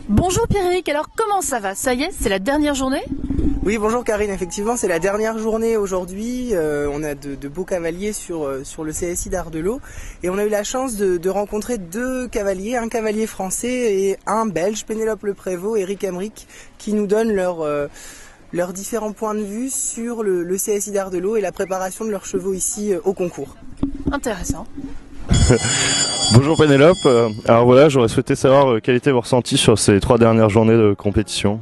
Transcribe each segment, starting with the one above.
Bonjour Pierrick, alors comment ça va? Ça y est, c'est la dernière journée? Oui, bonjour Karine, effectivement c'est la dernière journée aujourd'hui, on a de beaux cavaliers sur le CSI d'Ardelot et on a eu la chance de rencontrer deux cavaliers, un cavalier français et un belge, Pénélope Le Prévost et Eric Emmerich, qui nous donnent leurs différents points de vue sur le CSI d'Ardelot et la préparation de leurs chevaux ici au concours. Intéressant. Bonjour Pénélope, alors voilà, j'aurais souhaité savoir quel était vos ressentis sur ces 3 dernières journées de compétition.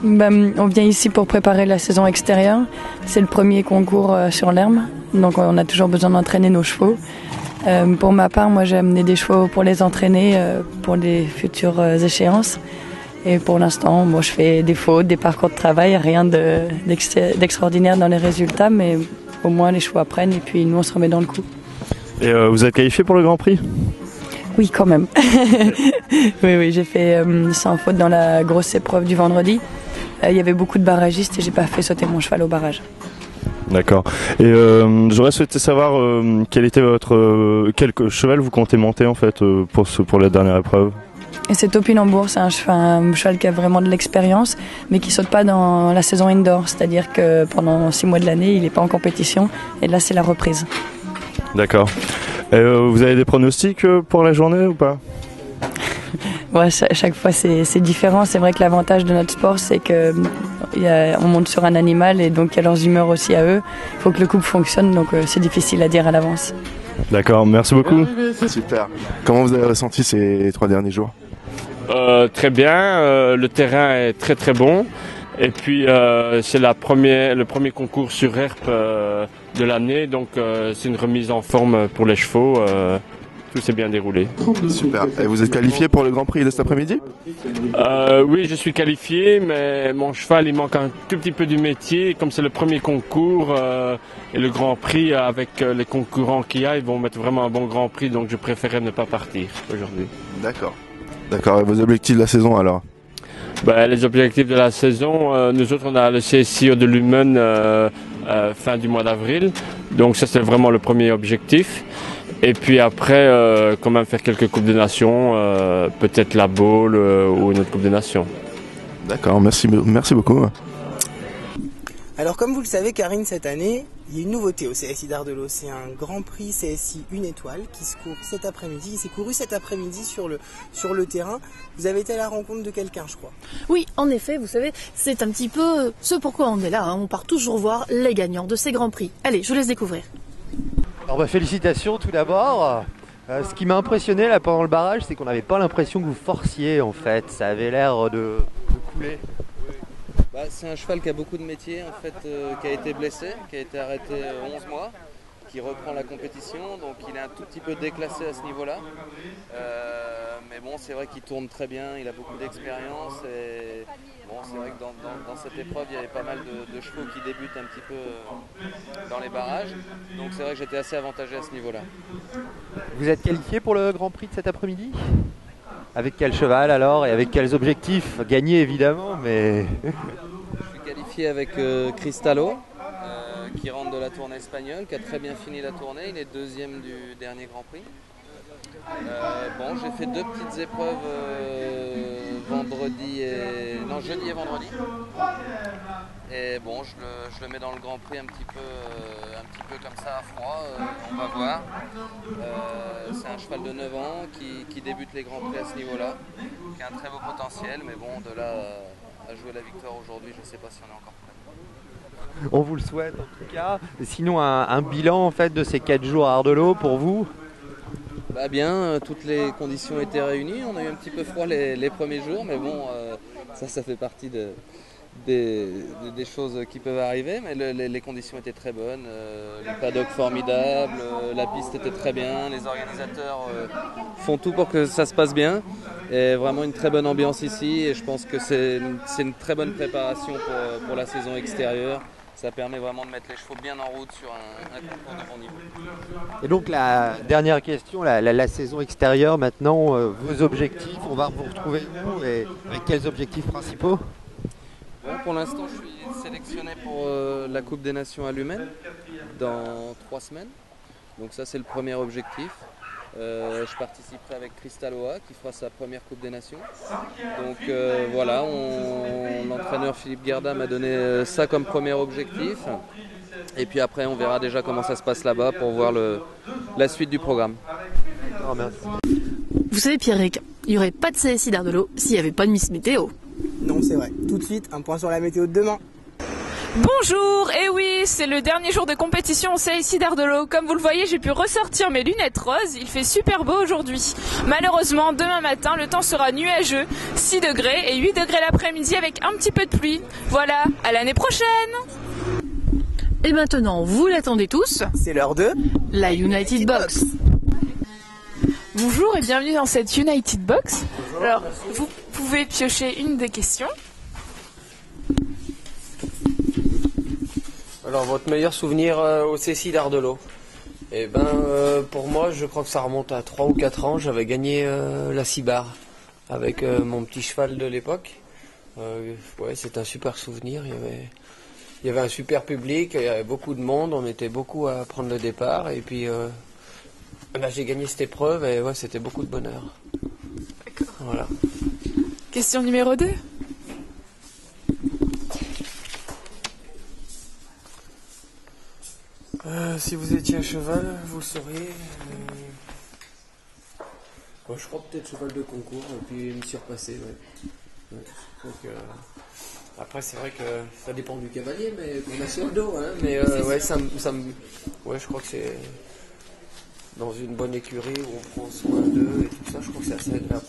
On vient ici pour préparer la saison extérieure. C'est le premier concours sur l'herbe, donc on a toujours besoin d'entraîner nos chevaux. Pour ma part, moi j'ai amené des chevaux pour les entraîner pour les futures échéances. Et pour l'instant, moi je fais des fautes, des parcours de travail, rien d'extraordinaire dans les résultats, mais au moins les chevaux apprennent et puis nous on se remet dans le coup. Et vous êtes qualifié pour le Grand Prix ? Oui, quand même. oui, j'ai fait sans faute dans la grosse épreuve du vendredi. Il y avait beaucoup de barragistes et j'ai pas fait sauter mon cheval au barrage. D'accord. Et j'aurais souhaité savoir quel cheval vous comptez monter en fait pour la dernière épreuve. Et c'est Topinambour, c'est un cheval qui a vraiment de l'expérience, mais qui saute pas dans la saison indoor. C'est-à-dire que pendant 6 mois de l'année, il n'est pas en compétition. Et là, c'est la reprise. D'accord. Et vous avez des pronostics pour la journée ou pas ? Ouais, chaque fois c'est différent. C'est vrai que l'avantage de notre sport, c'est que on monte sur un animal et donc il y a leurs humeurs aussi à eux. Il faut que le couple fonctionne, donc c'est difficile à dire à l'avance. D'accord, merci beaucoup. Super. Comment vous avez ressenti ces 3 derniers jours ? Très bien, le terrain est très très bon. Et puis c'est le premier concours sur herbe de l'année, donc c'est une remise en forme pour les chevaux. Tout s'est bien déroulé. Super. Et vous êtes qualifié pour le Grand Prix de cet après-midi ? Oui, je suis qualifié, mais mon cheval il manque un tout petit peu du métier. Comme c'est le premier concours et le Grand Prix avec les concurrents qu'il y a, ils vont mettre vraiment un bon Grand Prix, donc je préférais ne pas partir aujourd'hui. D'accord. D'accord. Et vos objectifs de la saison alors ? Les objectifs de la saison, nous autres on a le CSI de Lumen fin du mois d'avril, donc ça c'est vraiment le premier objectif. Et puis après, quand même faire quelques Coupes des Nations, peut-être la Baule ou une autre Coupe des Nations. D'accord, merci beaucoup. Alors comme vous le savez Karine, cette année, il y a une nouveauté au CSI d'Ardelot, c'est un Grand Prix CSI 1 étoile qui se court cet après-midi. Il s'est couru cet après-midi sur le terrain. Vous avez été à la rencontre de quelqu'un, je crois. Oui, en effet, vous savez, c'est un petit peu ce pourquoi on est là. On part toujours voir les gagnants de ces Grands Prix. Allez, je vous laisse découvrir. Alors félicitations tout d'abord. Ce qui m'a impressionné là pendant le barrage, c'est qu'on n'avait pas l'impression que vous forciez en fait. Ça avait l'air de couler. C'est un cheval qui a beaucoup de métiers en fait, qui a été blessé, qui a été arrêté 11 mois, qui reprend la compétition, donc il est un tout petit peu déclassé à ce niveau-là. Mais bon, c'est vrai qu'il tourne très bien, il a beaucoup d'expérience et bon, c'est vrai que dans cette épreuve, il y avait pas mal de chevaux qui débutent un petit peu dans les barrages, donc c'est vrai que j'étais assez avantagé à ce niveau-là. Vous êtes qualifié pour le Grand Prix de cet après-midi ? Avec quel cheval alors et avec quels objectifs ? Gagner évidemment, mais... Je suis qualifié avec Cristallo, qui rentre de la tournée espagnole, qui a très bien fini la tournée. Il est deuxième du dernier Grand Prix. J'ai fait 2 petites épreuves jeudi et vendredi. Et bon, je le mets dans le Grand Prix un petit peu comme ça à froid, on va voir. C'est un cheval de 9 ans qui débute les Grands Prix à ce niveau-là, qui a un très beau potentiel, mais bon, de là à jouer la victoire aujourd'hui, je ne sais pas si on est encore prêt. On vous le souhaite en tout cas. Sinon, un bilan en fait de ces 4 jours à Ardelot pour vous ? Bien, toutes les conditions étaient réunies. On a eu un petit peu froid les premiers jours, mais bon, ça fait partie des choses qui peuvent arriver. Mais les conditions étaient très bonnes, le paddock formidable, la piste était très bien, les organisateurs font tout pour que ça se passe bien. Et vraiment une très bonne ambiance ici et je pense que c'est une très bonne préparation pour la saison extérieure. Ça permet vraiment de mettre les chevaux bien en route sur un concours de bon niveau. Et donc la dernière question, la saison extérieure maintenant, vos objectifs, on va vous retrouver où et avec quels objectifs principaux ? Pour l'instant, je suis sélectionné pour la Coupe des Nations à Lumen dans 3 semaines. Donc ça, c'est le premier objectif. Je participerai avec Crystal Oa qui fera sa première Coupe des Nations. Donc voilà, l'entraîneur Philippe Guerda m'a donné ça comme premier objectif. Et puis après, on verra déjà comment ça se passe là-bas pour voir la suite du programme. Oh, merci. Vous savez, Pierrick, il n'y aurait pas de CSI d'Ardelot s'il n'y avait pas de Miss Météo. Non, c'est vrai. Tout de suite, un point sur la météo de demain. Bonjour, et oui, c'est le dernier jour de compétition au CSI d'Ardelot. Comme vous le voyez, j'ai pu ressortir mes lunettes roses, il fait super beau aujourd'hui. Malheureusement, demain matin, le temps sera nuageux, 6 degrés et 8 degrés l'après-midi avec un petit peu de pluie. Voilà, à l'année prochaine. Et maintenant, vous l'attendez tous, c'est l'heure de la United Box. Bonjour et bienvenue dans cette United Box. Alors, vous pouvez piocher une des questions. Alors, votre meilleur souvenir au CSI d'Ardelot? Eh ben, pour moi, je crois que ça remonte à 3 ou 4 ans. J'avais gagné la Cibar avec mon petit cheval de l'époque. Ouais, c'est un super souvenir. Il y avait un super public, il y avait beaucoup de monde, on était beaucoup à prendre le départ. Et puis, là, j'ai gagné cette épreuve et ouais, c'était beaucoup de bonheur. D'accord. Voilà. Question numéro 2. Si vous étiez à cheval, vous sauriez. Je crois peut-être cheval de concours et puis me surpasser. Ouais. Donc, après, c'est vrai que ça dépend du cavalier, mais qu'on a sur le dos. Hein, mais ouais, ouais, je crois que c'est dans une bonne écurie où on prend soin d'eux et tout ça. Je crois que c'est assez agréable.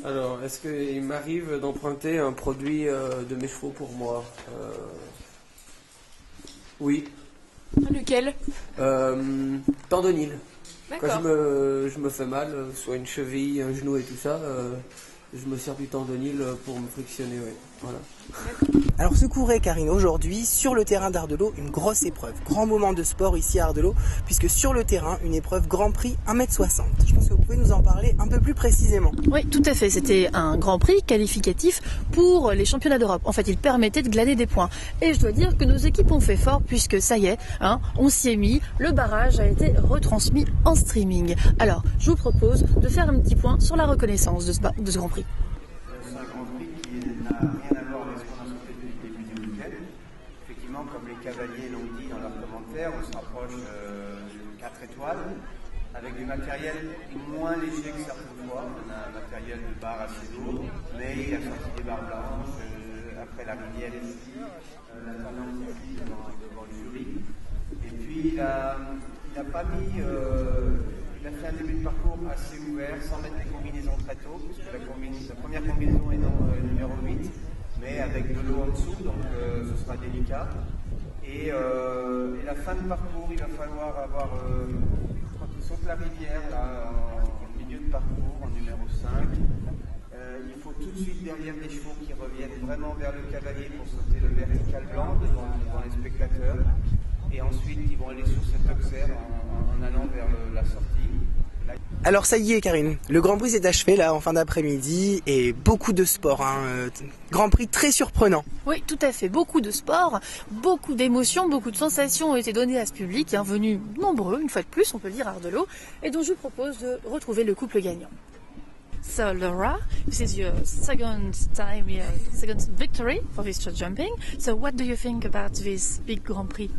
Alors, est-ce qu'il m'arrive d'emprunter un produit de mes chevaux pour moi? Oui. Lequel? Tendonil. D'accord. Quand je me fais mal, soit une cheville, un genou et tout ça, je me sers du tendonil pour me frictionner. Ouais. Voilà. Alors secourez Karine, aujourd'hui sur le terrain d'Ardelot, une grosse épreuve, grand moment de sport ici à Ardelot, puisque sur le terrain, une épreuve Grand Prix 1m60. Je pense que vous pouvez nous en parler un peu plus précisément. Oui, tout à fait, c'était un Grand Prix qualificatif pour les championnats d'Europe. En fait, il permettait de glaner des points. Et je dois dire que nos équipes ont fait fort, puisque ça y est, on s'y est mis, le barrage a été retransmis en streaming. Alors, je vous propose de faire un petit point sur la reconnaissance de ce Grand Prix. C'est un Grand Prix qui n'a rien à voir avec ce qu'on a souhaité depuis le début du week-end. Effectivement, comme les cavaliers l'ont dit dans leurs commentaires, on se rapproche de 4 étoiles, avec du matériel moins léger que certaines fois. On a un matériel de barre assez lourd, mais il a sorti des barres blanches, après la rivière ici, la tendance ici devant le jury. Et puis il a pas mis... il a fait un début de parcours assez ouvert, sans mettre des combinaisons très tôt, puisque la première combinaison est dans numéro 8, mais avec de l'eau en dessous, donc ce sera délicat. Et la fin de parcours, il va falloir avoir, quand il saute la rivière, là, en milieu de parcours, en numéro 5, il faut tout de suite derrière des chevaux qui reviennent vraiment vers le cavalier pour sauter le vertical blanc devant les spectateurs. Et ensuite, ils vont aller sur cet auxerre en allant vers la sortie. Alors ça y est Karine, le Grand Prix s'est achevé là en fin d'après-midi et beaucoup de sport, Grand Prix très surprenant. Oui, tout à fait, beaucoup de sport, beaucoup d'émotions, beaucoup de sensations ont été données à ce public, venu nombreux, une fois de plus, on peut le dire à Ardelot, et dont je vous propose de retrouver le couple gagnant. So Laura, this is your second victory for this short jumping. So what do you think about this big Grand Prix?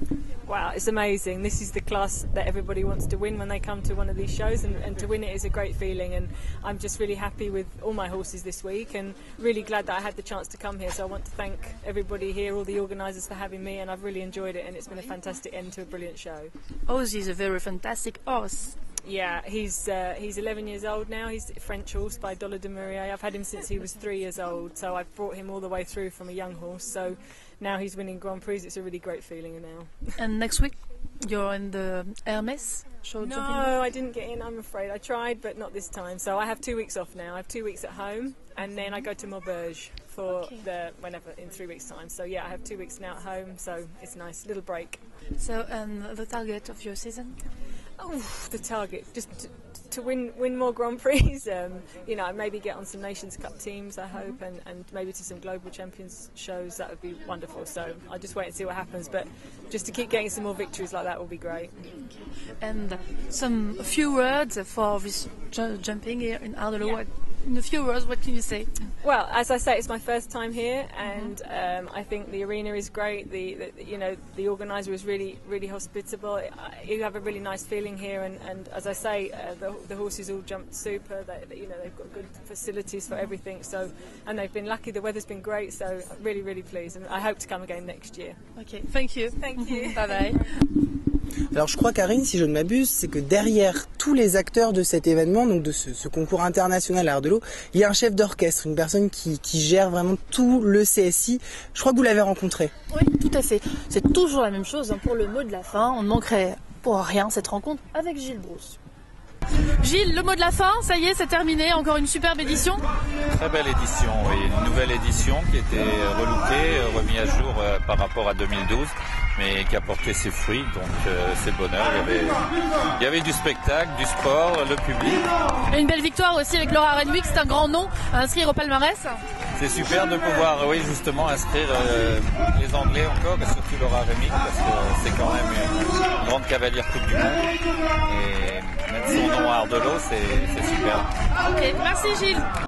Wow, it's amazing. This is the class that everybody wants to win when they come to one of these shows, and to win it is a great feeling. And I'm just really happy with all my horses this week, and really glad that I had the chance to come here. So I want to thank everybody here, all the organisers for having me, and I've really enjoyed it, and it's been a fantastic end to a brilliant show. Ozzy is a very fantastic horse. Yeah, he's 11 years old now. He's a French horse by Dollar de Murier. I've had him since he was 3 years old, so I've brought him all the way through from a young horse. So now he's winning Grand Prix. It's a really great feeling now. And next week, you're in the Hermes show jumping? No, I didn't get in, I'm afraid. I tried, but not this time. So I have 2 weeks off now. I have 2 weeks at home, and then I go to Maubeuge for in 3 weeks' time. So yeah, I have 2 weeks now at home, so it's nice, little break. So the target of your season? Oh, the target, just to win more Grand Prix. You know, maybe get on some Nations Cup teams, I hope, and maybe to some global champions shows. That would be wonderful. So I'll just wait and see what happens. But just to keep getting some more victories like that will be great. And a few words for this jumping here in Ardelo. Yeah. In a few words, what can you say? Well, as I say, it's my first time here, and I think the arena is great. The organizer is really hospitable. You have a really nice feeling here, and as I say, the horses all jumped super. They've got good facilities for everything. So, and they've been lucky. The weather's been great, so really pleased, and I hope to come again next year. Okay, thank you. Thank you. Bye bye. Alors je crois, Karine, si je ne m'abuse, c'est que derrière tous les acteurs de cet événement, donc de ce concours international à Ardelo, il y a un chef d'orchestre, une personne qui gère vraiment tout le CSI. Je crois que vous l'avez rencontré. Oui, tout à fait. C'est toujours la même chose pour le mot de la fin. On ne manquerait pour rien cette rencontre avec Gilles Brousse. Gilles, le mot de la fin, ça y est, c'est terminé. Encore une superbe édition. Très belle édition, oui. Une nouvelle édition qui était relookée, remise à jour par rapport à 2012, mais qui a porté ses fruits, donc c'est le bonheur. Il y avait du spectacle, du sport, le public. Et une belle victoire aussi avec Laura Renwick, c'est un grand nom à inscrire au palmarès. C'est super de pouvoir, oui, justement, inscrire les Anglais encore, mais surtout Laura Renwick, parce que c'est quand même une grande cavalière Coupe du Monde. Et mettre son nom à Ardelo, c'est super. Ok, merci Gilles.